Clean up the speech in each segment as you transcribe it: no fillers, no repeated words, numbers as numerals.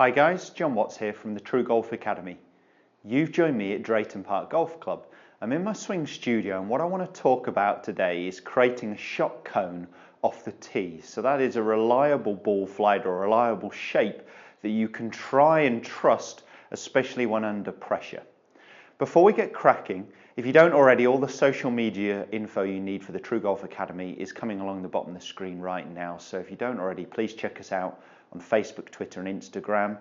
Hi guys, Jon Watts here from the TruGolf Academy. You've joined me at Drayton Park Golf Club. I'm in my swing studio and what I want to talk about today is creating a shot cone off the tee. So that is a reliable ball flight or a reliable shape that you can try and trust, especially when under pressure. Before we get cracking, if you don't already, all the social media info you need for the TruGolf Academy is coming along the bottom of the screen right now. So if you don't already, please check us out on Facebook, Twitter and Instagram.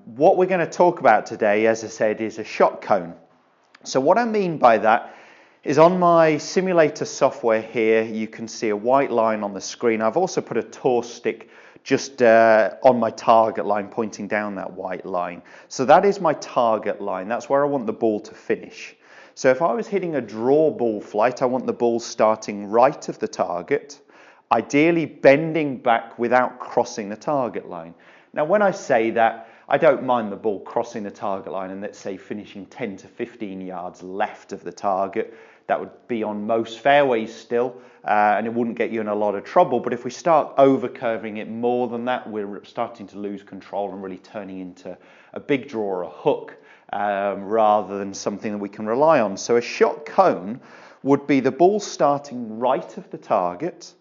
What we're going to talk about today, as I said, is a shot cone. So what I mean by that is on my simulator software here, you can see a white line on the screen. I've also put a tour stick just on my target line, pointing down that white line. So that is my target line. That's where I want the ball to finish. So if I was hitting a draw ball flight, I want the ball starting right of the target, ideally bending back without crossing the target line. Now when I say that, I don't mind the ball crossing the target line and let's say finishing 10 to 15 yards left of the target. That would be on most fairways still, and it wouldn't get you in a lot of trouble. But if we start over curving it more than that, we're starting to lose control and really turning into a big draw or a hook rather than something that we can rely on. So a shot cone would be the ball starting right of the target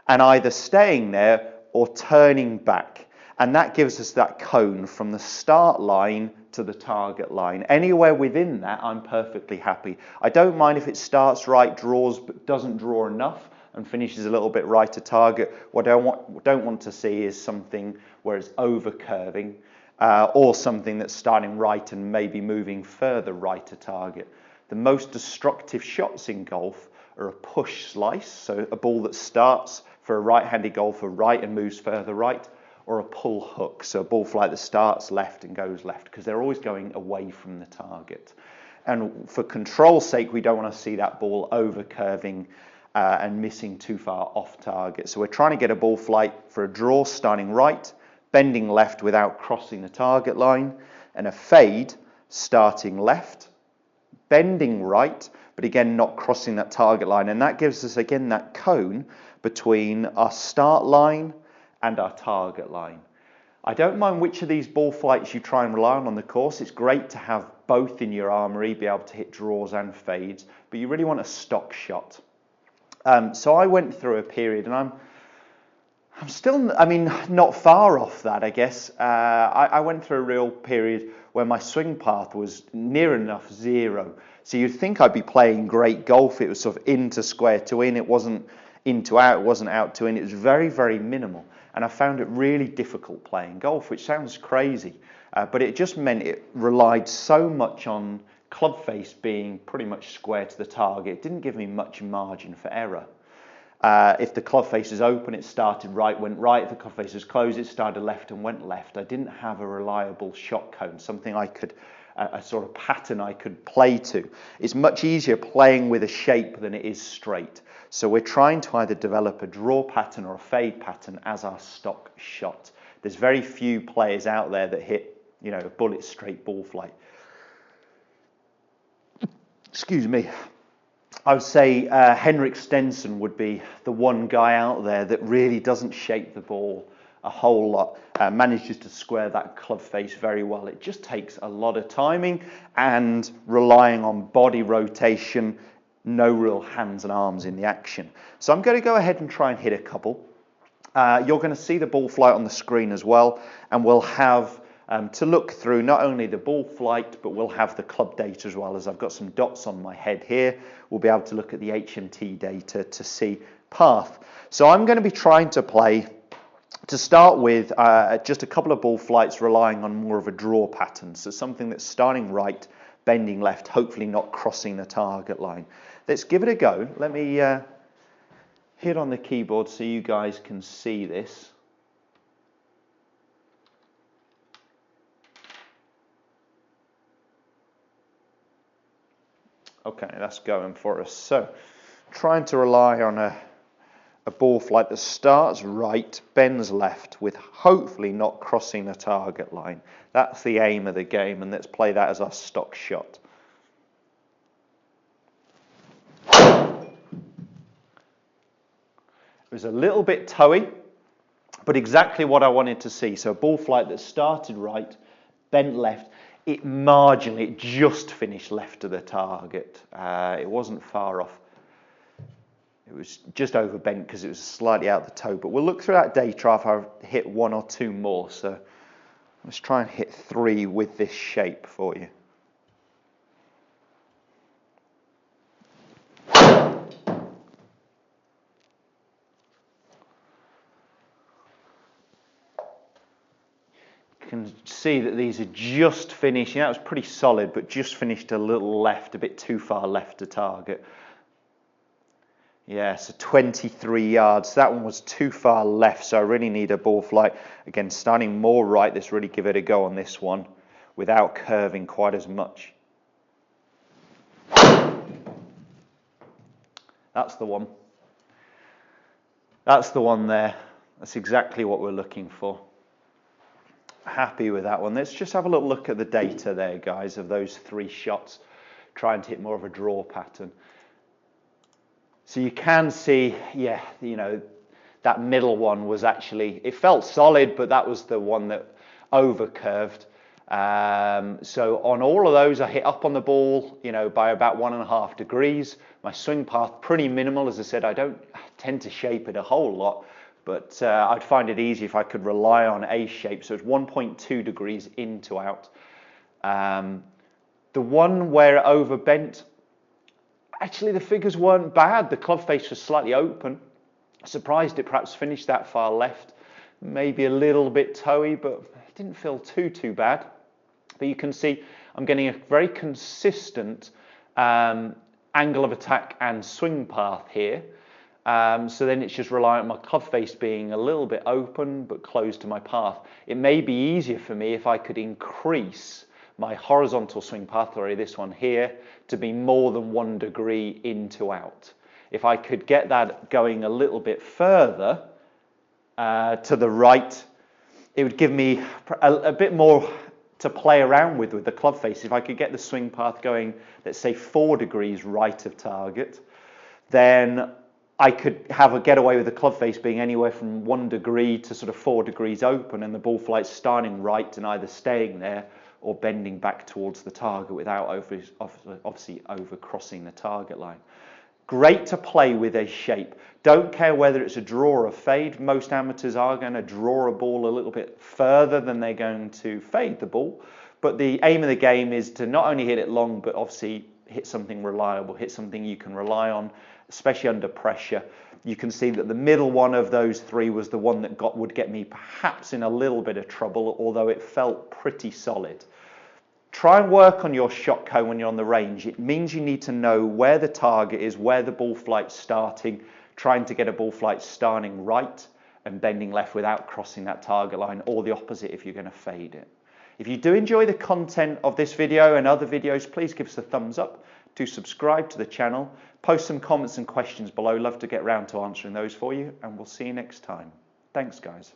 and either staying there or turning back. And that gives us that cone from the start line to the target line. Anywhere within that, I'm perfectly happy. I don't mind if it starts right, draws, but doesn't draw enough and finishes a little bit right to target. What I don't want to see is something where it's over curving or something that's starting right and maybe moving further right to target. The most destructive shots in golf are a push slice, so a ball that starts for a right-handed golfer right and moves further right, or a pull hook, so a ball flight that starts left and goes left, because they're always going away from the target. And for control's sake, we don't want to see that ball over curving and missing too far off target. So we're trying to get a ball flight for a draw starting right, bending left without crossing the target line, and a fade starting left, bending right, but again not crossing that target line. And that gives us again that cone between our start line and our target line. I don't mind which of these ball flights you try and rely on the course. It's great to have both in your armory, be able to hit draws and fades, but you really want a stock shot. So I went through a period, and I'm still, not far off that, I guess. I went through a real period where my swing path was near enough zero. So you'd think I'd be playing great golf. It was sort of in to square to in. It wasn't in to out. It wasn't out to in. It was very, very minimal. And I found it really difficult playing golf, which sounds crazy. But it just meant it relied so much on club face being pretty much square to the target. It didn't give me much margin for error. If the club face is open, it started right, went right. If the club face is closed, it started left and went left. I didn't have a reliable shot cone, something I could, a sort of pattern I could play to. It's much easier playing with a shape than it is straight. So we're trying to either develop a draw pattern or a fade pattern as our stock shot. There's very few players out there that hit, a bullet straight ball flight. Excuse me. I would say Henrik Stenson would be the one guy out there that really doesn't shape the ball a whole lot, manages to square that club face very well. It just takes a lot of timing and relying on body rotation, no real hands and arms in the action. So I'm going to go ahead and try and hit a couple. You're going to see the ball flight on the screen as well, and we'll have to look through not only the ball flight, but we'll have the club data as well. As I've got some dots on my head here, we'll be able to look at the HMT data to see path. So I'm going to be trying to play, to start with, just a couple of ball flights relying on more of a draw pattern. So something that's starting right, bending left, hopefully not crossing the target line. Let's give it a go. Let me hit on the keyboard so you guys can see this. Okay, that's going for us. So, trying to rely on a ball flight that starts right, bends left, with hopefully not crossing the target line. That's the aim of the game, and let's play that as our stock shot. It was a little bit toey, but exactly what I wanted to see. So a ball flight that started right, bent left, it marginally, it just finished left of the target. It wasn't far off. It was just over bent because it was slightly out the toe. But we'll look through that data if I hit one or two more. So let's try and hit 3 with this shape for you. You can see that these are just finishing. That was pretty solid, but just finished a little left, a bit too far left to target. Yeah, so 23 yards. That one was too far left, so I really need a ball flight. Again, starting more right. Let's really give it a go on this one without curving quite as much. That's the one. That's the one there. That's exactly what we're looking for. Happy with that one. Let's just have a little look at the data there, guys, of those 3 shots. Trying to hit more of a draw pattern. So you can see, yeah, you know, that middle one was actually, it felt solid, but that was the one that over curved. So on all of those, I hit up on the ball, you know, by about 1.5 degrees. My swing path pretty minimal. As I said, I don't tend to shape it a whole lot, but I'd find it easy if I could rely on a shape. So it's 1.2 degrees in to out. The one where it overbent, actually, the figures weren't bad. The club face was slightly open. Surprised it perhaps finished that far left. Maybe a little bit toey, but it didn't feel too bad. But you can see I'm getting a very consistent angle of attack and swing path here. So then it's just reliant on my club face being a little bit open but close to my path. It may be easier for me if I could increase my horizontal swing path, or this one here, to be more than 1 degree in to out. If I could get that going a little bit further to the right, it would give me a bit more to play around with the club face. If I could get the swing path going, let's say 4 degrees right of target, then I could have a getaway with the club face being anywhere from 1 degree to sort of 4 degrees open, and the ball flight starting right and either staying there or bending back towards the target without obviously over crossing the target line. Great to play with a shape. Don't care whether it's a draw or a fade. Most amateurs are going to draw a ball a little bit further than they're going to fade the ball. But the aim of the game is to not only hit it long, but obviously hit something reliable, hit something you can rely on, especially under pressure. You can see that the middle one of those 3 was the one that would get me perhaps in a little bit of trouble, although it felt pretty solid. Try and work on your shot cone when you're on the range. It means you need to know where the target is, where the ball flight's starting, trying to get a ball flight starting right and bending left without crossing that target line, or the opposite if you're going to fade it. If you do enjoy the content of this video and other videos, please give us a thumbs up. Do subscribe to the channel. Post some comments and questions below. Love to get round to answering those for you, and we'll see you next time. Thanks, guys.